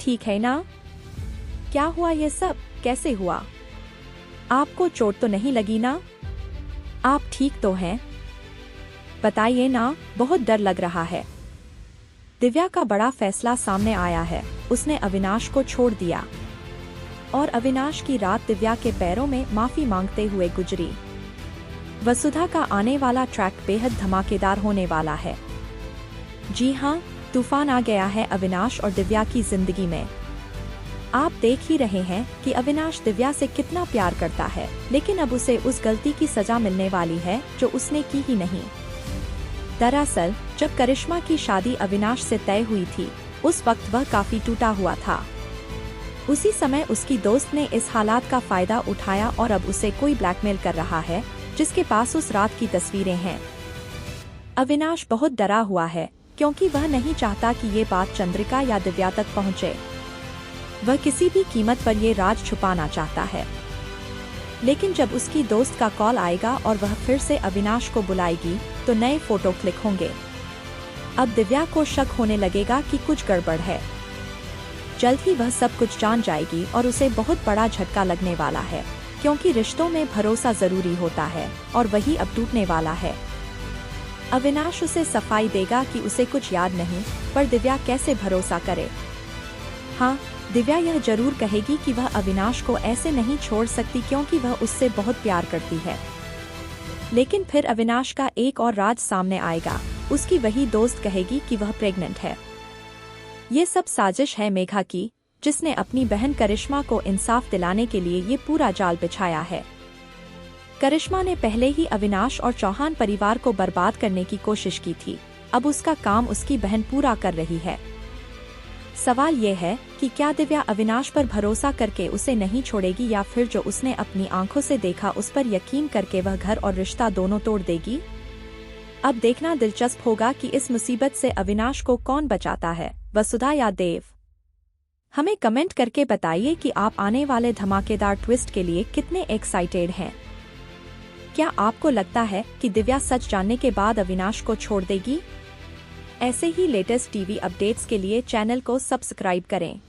ठीक है ना? क्या हुआ ये सब कैसे हुआ? आपको चोट तो नहीं लगी ना? आप ठीक तो हैं? बताइए ना, बहुत डर लग रहा है। दिव्या का बड़ा फैसला सामने आया है। उसने अविनाश को छोड़ दिया और अविनाश की रात दिव्या के पैरों में माफी मांगते हुए गुजरी। वसुधा का आने वाला ट्रैक बेहद धमाकेदार होने वाला है। जी हाँ, तूफान आ गया है अविनाश और दिव्या की जिंदगी में। आप देख ही रहे हैं कि अविनाश दिव्या से कितना प्यार करता है, लेकिन अब उसे उस गलती की सजा मिलने वाली है जो उसने की ही नहीं। दरअसल जब करिश्मा की शादी अविनाश से तय हुई थी, उस वक्त वह काफी टूटा हुआ था। उसी समय उसकी दोस्त ने इस हालात का फायदा उठाया और अब उसे कोई ब्लैकमेल कर रहा है, जिसके पास उस रात की तस्वीरें हैं। अविनाश बहुत डरा हुआ है क्योंकि वह नहीं चाहता कि ये बात चंद्रिका या दिव्या तक पहुंचे। वह किसी भी कीमत पर ये राज छुपाना चाहता है। लेकिन जब उसकी दोस्त का कॉल आएगा और वह फिर से अविनाश को बुलाएगी तो नए फोटो क्लिक होंगे। अब दिव्या को शक होने लगेगा कि कुछ गड़बड़ है। जल्द ही वह सब कुछ जान जाएगी और उसे बहुत बड़ा झटका लगने वाला है, क्योंकि रिश्तों में भरोसा जरूरी होता है और वही अब टूटने वाला है। अविनाश उसे सफाई देगा कि उसे कुछ याद नहीं, पर दिव्या कैसे भरोसा करे? हाँ, दिव्या यह जरूर कहेगी कि वह अविनाश को ऐसे नहीं छोड़ सकती क्योंकि वह उससे बहुत प्यार करती है। लेकिन फिर अविनाश का एक और राज सामने आएगा। उसकी वही दोस्त कहेगी कि वह प्रेग्नेंट है। ये सब साजिश है मेघा की, जिसने अपनी बहन करिश्मा को इंसाफ दिलाने के लिए ये पूरा जाल बिछाया है। करिश्मा ने पहले ही अविनाश और चौहान परिवार को बर्बाद करने की कोशिश की थी। अब उसका काम उसकी बहन पूरा कर रही है। सवाल ये है कि क्या दिव्या अविनाश पर भरोसा करके उसे नहीं छोड़ेगी या फिर जो उसने अपनी आंखों से देखा उस पर यकीन करके वह घर और रिश्ता दोनों तोड़ देगी? अब देखना दिलचस्प होगा कि इस मुसीबत से अविनाश को कौन बचाता है, वसुधा या देव। हमें कमेंट करके बताइए कि आप आने वाले धमाकेदार ट्विस्ट के लिए कितने एक्साइटेड हैं। क्या आपको लगता है कि दिव्या सच जानने के बाद अविनाश को छोड़ देगी? ऐसे ही लेटेस्ट टीवी अपडेट्स के लिए चैनल को सब्सक्राइब करें।